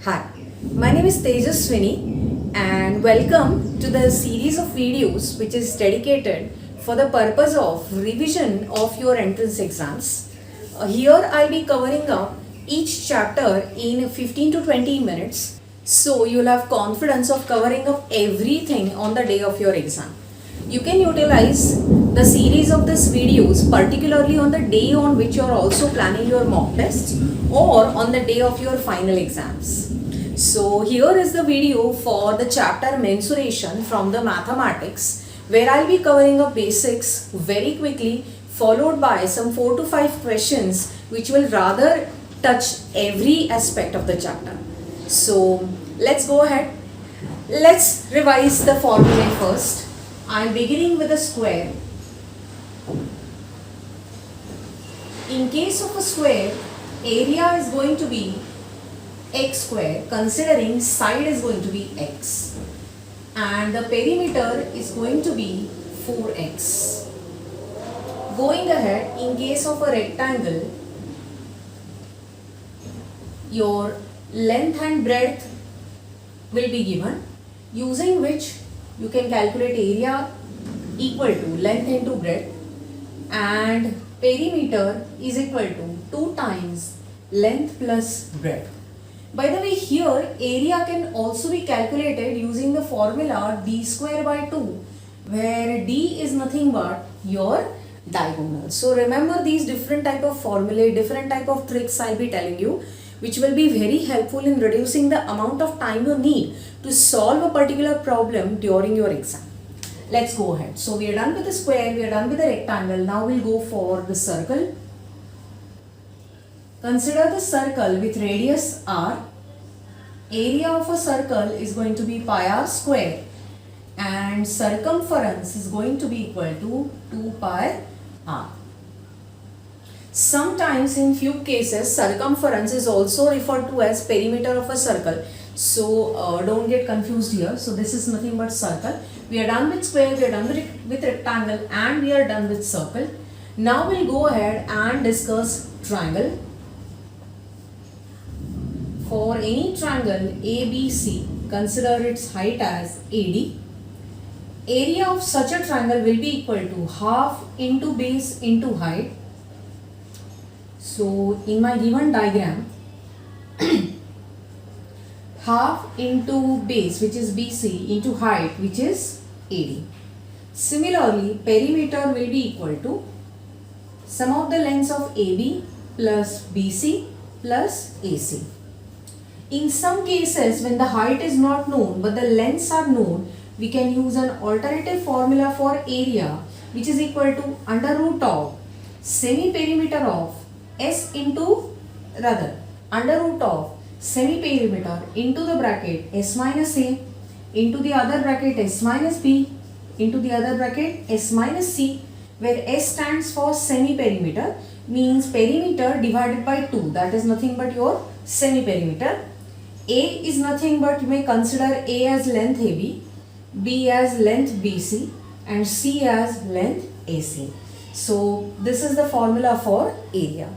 Hi, my name is Tejaswini and welcome to the series of videos which is dedicated for the purpose of revision of your entrance exams. Here I'll be covering up each chapter in 15 to 20 minutes, so you'll have confidence of covering up everything on the day of your exam. You can utilize the series of these videos particularly on the day on which you are also planning your mock tests or on the day of your final exams. So here is the video for the chapter mensuration from the mathematics, where I'll be covering up basics very quickly, followed by some 4 to 5 questions which will rather touch every aspect of the chapter. So let's go ahead. Let's revise the formulae first. I'm beginning with a square. In case of a square, area is going to be x square, considering side is going to be x, and the perimeter is going to be 4x. Going ahead, in case of a rectangle, your length and breadth will be given, using which you can calculate area equal to length into breadth, and perimeter is equal to 2 times length plus breadth. By the way, here area can also be calculated using the formula d square by 2, where d is nothing but your diagonal. So remember these different type of formulae, different type of tricks I'll be telling you, which will be very helpful in reducing the amount of time you need to solve a particular problem during your exam. Let's go ahead. So we are done with the square, we are done with the rectangle. Now we'll go for the circle. Consider the circle with radius r. Area of a circle is going to be pi r square, and circumference is going to be equal to 2 pi r. Sometimes in few cases circumference is also referred to as perimeter of a circle. So don't get confused here. So this is nothing but circle. We are done with square, we are done with rectangle, and we are done with circle. Now we'll go ahead and discuss triangle. For any triangle ABC, consider its height as AD. Area of such a triangle will be equal to half into base into height. So in my given diagram, half into base, which is BC, into height, which is AD. Similarly, perimeter will be equal to sum of the lengths of AB plus BC plus AC. In some cases, when the height is not known but the lengths are known, we can use an alternative formula for area, which is equal to under root of semi-perimeter of S into, under root of semi-perimeter into the bracket S minus A into the other bracket S minus B into the other bracket S minus C, where S stands for semi-perimeter, means perimeter divided by 2, that is nothing but your semi-perimeter. A is nothing but, you may consider A as length AB, B as length BC, and C as length AC. So this is the formula for area.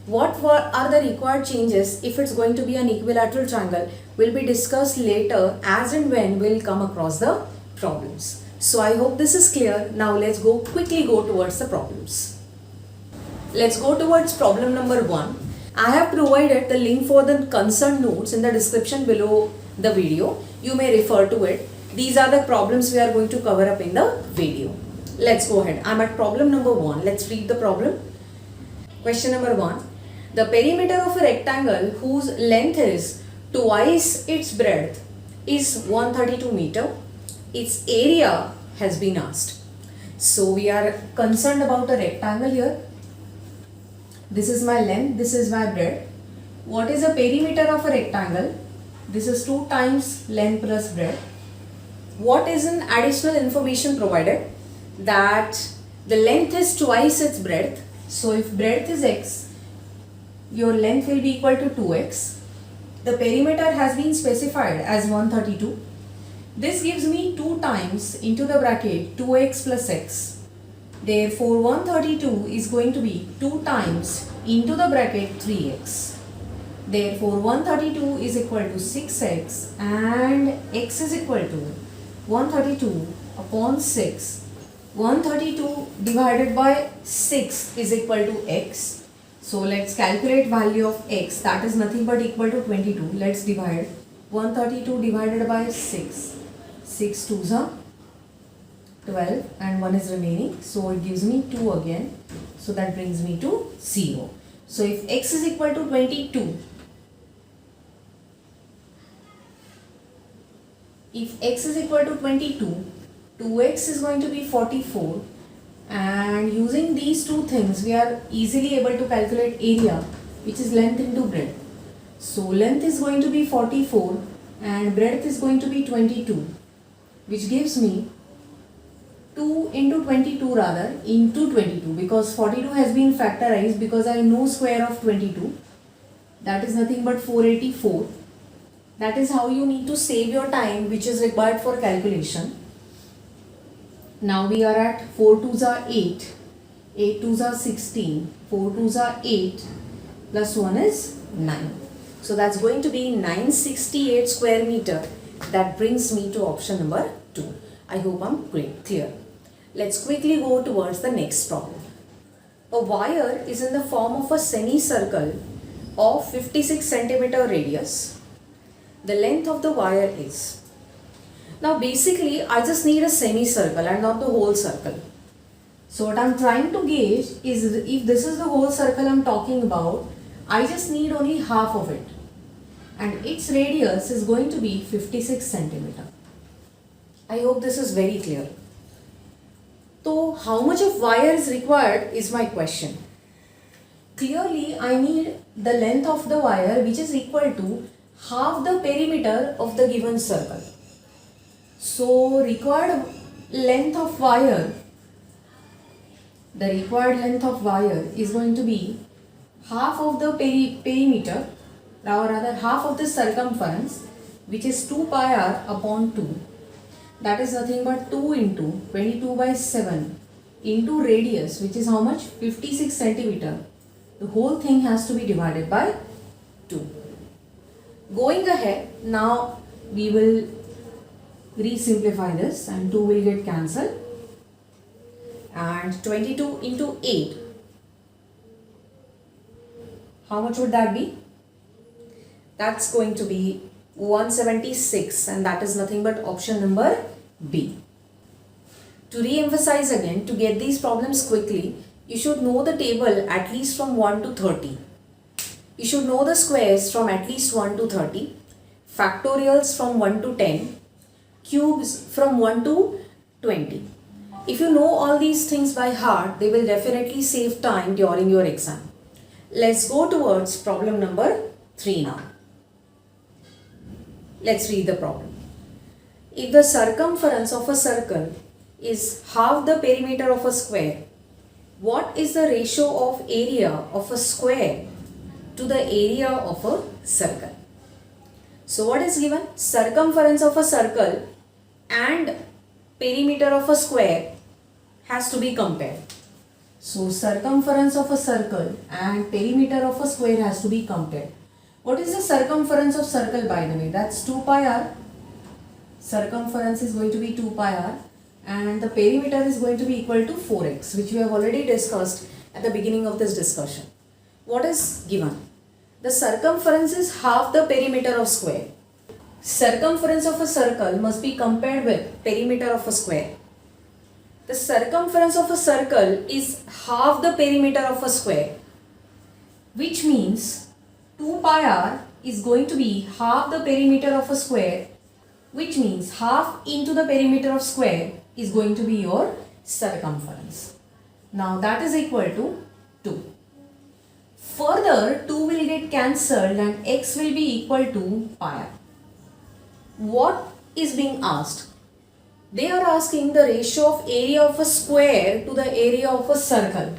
What are the required changes if it's going to be an equilateral triangle will be discussed later as and when we'll come across the problems. So I hope this is clear. Now let's quickly go towards the problems. Let's go towards problem number 1. I have provided the link for the concerned notes in the description below the video. You may refer to it. These are the problems we are going to cover up in the video. Let's go ahead. I'm at problem number 1. Let's read the problem. Question number 1. The perimeter of a rectangle whose length is twice its breadth is 132 meter. Its area has been asked. So we are concerned about a rectangle here. This is my length, this is my breadth. What is the perimeter of a rectangle? This is 2 times length plus breadth. What is an additional information provided? That the length is twice its breadth. So if breadth is x, your length will be equal to 2x. The perimeter has been specified as 132. This gives me 2 times into the bracket 2x plus x. Therefore 132 is going to be 2 times into the bracket 3x. Therefore 132 is equal to 6x and x is equal to 132 upon 6. 132 divided by 6 is equal to x. So let's calculate value of x, that is nothing but equal to 22. Let's divide 132 divided by 6. 6 2s are 12 and 1 is remaining, so it gives me 2 again. So that brings me to 0. So if x is equal to 22, if x is equal to 22, 2x is going to be 44, and using these two things we are easily able to calculate area, which is length into breadth. So length is going to be 44 and breadth is going to be 22, which gives me 2 into 22 rather into 22, because 42 has been factorized because I know square of 22, that is nothing but 484. That is how you need to save your time which is required for calculation. Now we are at 4 2s are 8, 8 2s are 16, 4 2s are 8, plus 1 is 9. So that's going to be 968 square meter. That brings me to option number 2. I hope I'm clear. Let's quickly go towards the next problem. A wire is in the form of a semicircle of 56 centimeter radius. The length of the wire is. Now basically I just need a semicircle and not the whole circle. So what I'm trying to gauge is, if this is the whole circle I'm talking about, I just need only half of it, and its radius is going to be 56 centimeter. I hope this is very clear. So how much of wire is required is my question. Clearly I need the length of the wire which is equal to half the perimeter of the given circle. So required length of wire, the required length of wire is going to be half of the perimeter, or rather half of the circumference, which is 2 pi r upon 2. That is nothing but 2 into 22 by 7 into radius, which is how much? 56 centimeter. The whole thing has to be divided by 2. Going ahead, now we will re-simplify this and 2 will get cancelled, and 22 into 8, how much would that be? That's going to be 176, and that is nothing but option number B. To re-emphasize again, to get these problems quickly, you should know the table at least from 1 to 30. You should know the squares from at least 1 to 30, factorials from 1 to 10, cubes from 1 to 20. If you know all these things by heart, they will definitely save time during your exam. Let's go towards problem number 3 now. Let's read the problem. If the circumference of a circle is half the perimeter of a square, what is the ratio of area of a square to the area of a circle? So what is given? Circumference of a circle and perimeter of a square has to be compared. So circumference of a circle and perimeter of a square has to be compared. What is the circumference of circle, by the way? That's 2 pi r. Circumference is going to be 2 pi r, and the perimeter is going to be equal to 4x, which we have already discussed at the beginning of this discussion. What is given? The circumference is half the perimeter of square. Circumference of a circle must be compared with perimeter of a square. The circumference of a circle is half the perimeter of a square, which means 2 pi r is going to be half the perimeter of a square, which means half into the perimeter of square is going to be your circumference. Now that is equal to 2. Further, 2 will get cancelled and x will be equal to pi r. What is being asked? They are asking the ratio of area of a square to the area of a circle.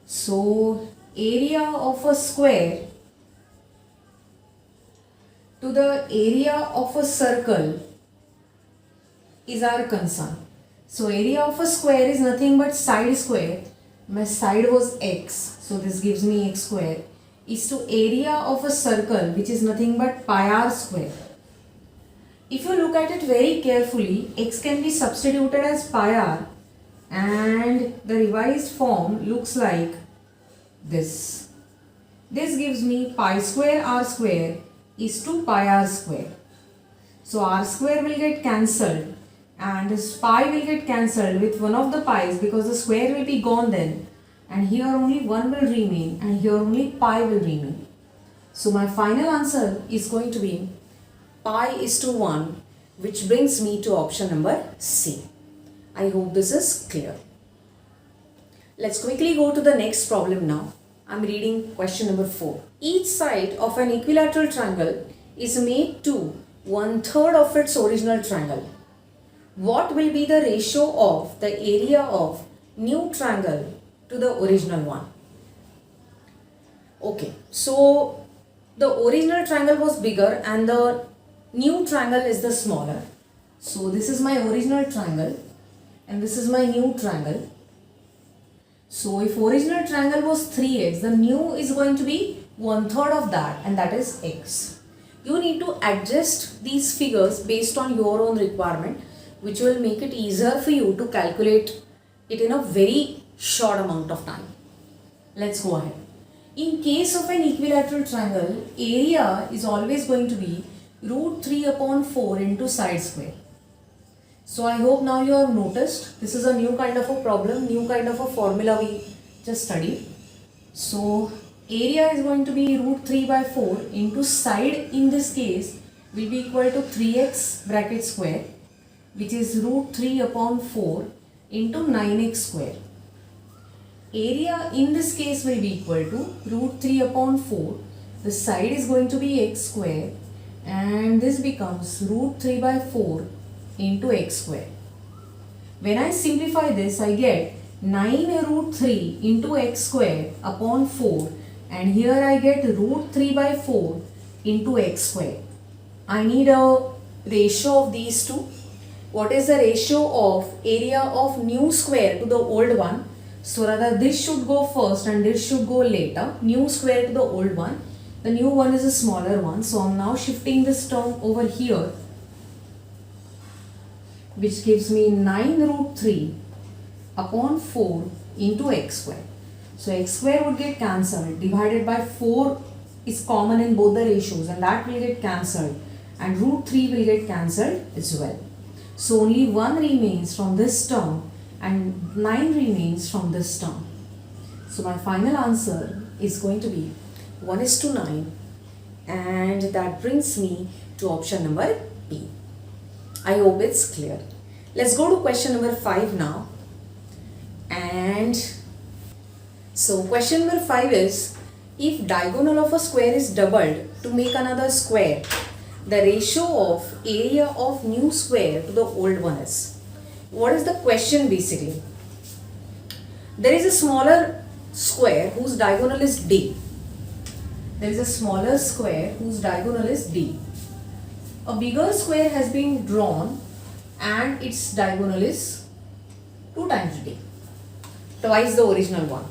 So area of a square to the area of a circle is our concern. So area of a square is nothing but side square. My side was x, so this gives me x square. is to area of a circle, which is nothing but pi r square. If you look at it very carefully, x can be substituted as pi r and the revised form looks like this. This gives me pi square r square is to pi r square. So r square will get cancelled and this pi will get cancelled with one of the pi's because the square will be gone then, and here only 1 will remain and here only pi will remain. So my final answer is going to be pi is to 1, which brings me to option number C. I hope this is clear. Let's quickly go to the next problem now. I'm reading question number 4. Each side of an equilateral triangle is made to 1/3 of its original triangle. What will be the ratio of the area of new triangle to the original one? Okay, so the original triangle was bigger and the new triangle is the smaller. So this is my original triangle and this is my new triangle. So if original triangle was 3x, the new is going to be 1/3 of that, and that is x. You need to adjust these figures based on your own requirement, which will make it easier for you to calculate it in a very short amount of time. Let's go ahead. In case of an equilateral triangle, area is always going to be √3/4 into side square. So I hope now you have noticed this is a new kind of a problem, new kind of a formula we just studied. So area is going to be √3/4 into side, in this case will be equal to 3x bracket square, which is √3/4 into 9x square. Area in this case will be equal to √3/4. The side is going to be x square and this becomes √3/4 into x square. When I simplify this, I get 9√3 into x square upon 4, and here I get √3/4 into x square. I need a ratio of these two. What is the ratio of area of new square to the old one? So rather this should go first and this should go later. New square to the old one. The new one is a smaller one. So I'm now shifting this term over here, which gives me 9√3/4 into x square. So x square would get cancelled, divided by 4 is common in both the ratios and that will get cancelled, and √3 will get cancelled as well. So only 1 remains from this term and 9 remains from this term. So my final answer is going to be 1:9, and that brings me to option number B. I hope it's clear. Let's go to question number 5 now. And so question number 5 is, if diagonal of a square is doubled to make another square, the ratio of area of new square to the old one is. What is the question basically? There is a smaller square whose diagonal is D. There is a smaller square whose diagonal is D. A bigger square has been drawn and its diagonal is 2 times D, twice the original one.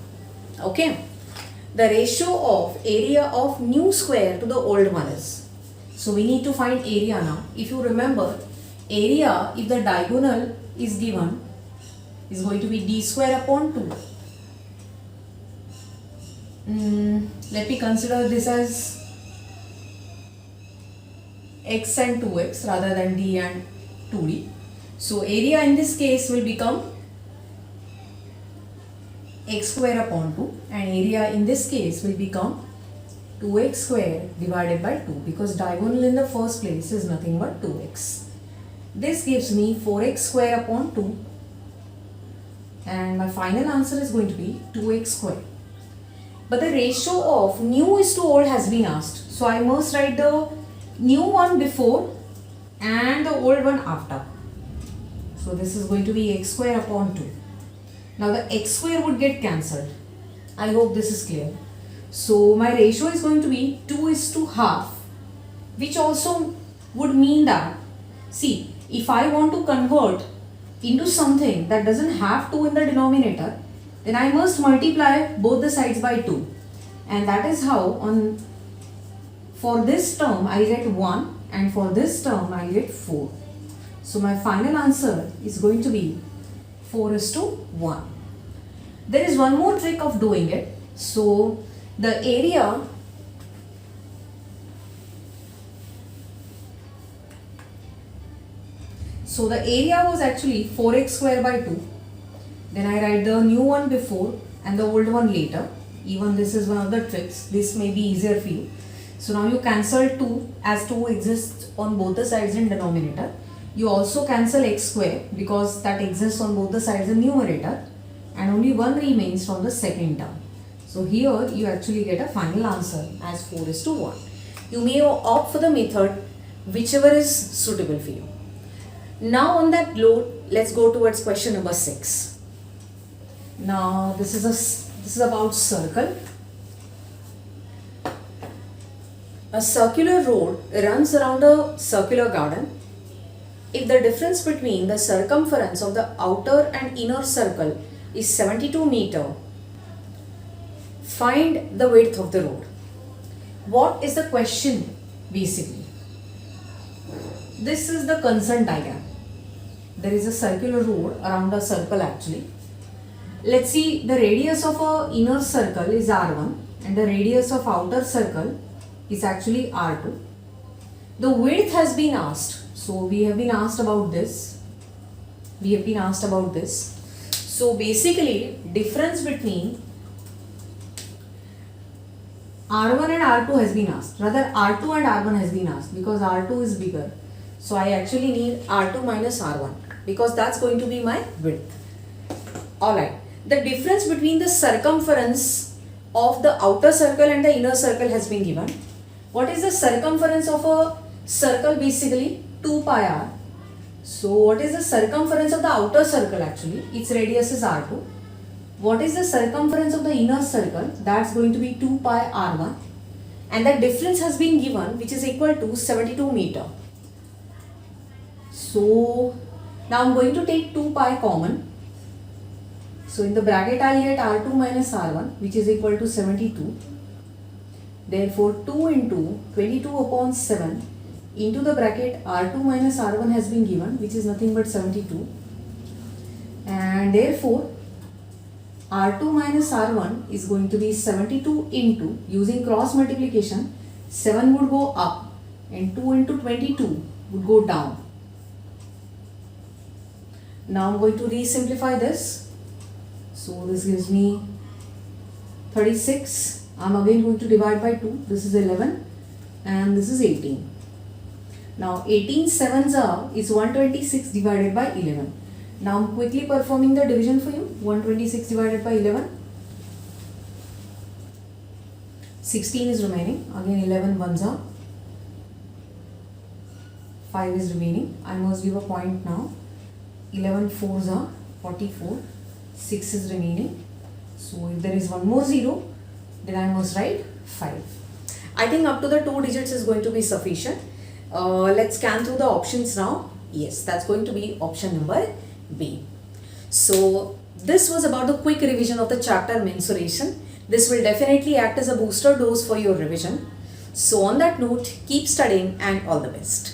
Okay. The ratio of area of new square to the old one is. So we need to find area now. If you remember, area, if the diagonal is given, is going to be D square upon 2. Let me consider this as x and 2x rather than D and 2D. So area in this case will become x square upon 2, and area in this case will become 2x square divided by 2, because diagonal in the first place is nothing but 2x. This gives me 4x square upon 2, and my final answer is going to be 2x square. But the ratio of new is to old has been asked, so I must write the new one before and the old one after. So this is going to be x square upon 2. Now the x square would get cancelled. I hope this is clear. So my ratio is going to be 2:1/2, which also would mean that, see, if I want to convert into something that doesn't have 2 in the denominator, then I must multiply both the sides by 2. and that is how for this term I'll get 1 and for this term I'll get 4. So my final answer is going to be 4:1. There is one more trick of doing it. So the area was actually 4x square by 2. Then I write the new one before and the old one later. Even this is one of the tricks. This may be easier for you. So now you cancel 2 as 2 exists on both the sides in denominator. You also cancel x square because that exists on both the sides in numerator, and only 1 remains from the second term. So here you actually get a final answer as 4:1. You may opt for the method whichever is suitable for you. Now on that note, let's go towards question number 6. Now this is about circle. A circular road runs around a circular garden. If the difference between the circumference of the outer and inner circle is 72 meter, find the width of the road. What is the question basically? This is the concern diagram. There is a circular road around a circle actually. Let's see, the radius of a inner circle is R1 and the radius of outer circle is actually R2. The width has been asked. So we have been asked about this. So basically difference between R1 and R2 has been asked. Rather R2 and R1 has been asked because R2 is bigger. So I actually need R2 minus R1 because that's going to be my width. Alright. The difference between the circumference of the outer circle and the inner circle has been given. What is the circumference of a circle? Basically 2 pi r. So what is the circumference of the outer circle actually? Its radius is r2. What is the circumference of the inner circle? That's going to be 2 pi r1. And the difference has been given, which is equal to 72 meter. So now I'm going to take 2 pi common. So in the bracket I'll get r2 minus r1, which is equal to 72. Therefore 2 into 22 upon 7 into the bracket r2 minus r1 has been given, which is nothing but 72. And therefore r2 minus r1 is going to be 72 into, using cross multiplication, 7 would go up and 2 into 22 would go down. Now I'm going to re-simplify this. So this gives me 36. I'm again going to divide by 2. This is 11 and this is 18. Now 18 sevens is 126 divided by 11. Now I'm quickly performing the division for you. 126 divided by 11. 16 is remaining. Again 11 ones are. 5 is remaining. I must give a point now. 11 fours are 44. 6 is remaining. So if there is one more 0, then I must write 5. I think up to the 2 digits is going to be sufficient. Let's scan through the options now. Yes, that's going to be option number B. So this was about the quick revision of the chapter mensuration. This will definitely act as a booster dose for your revision. So on that note, keep studying and all the best.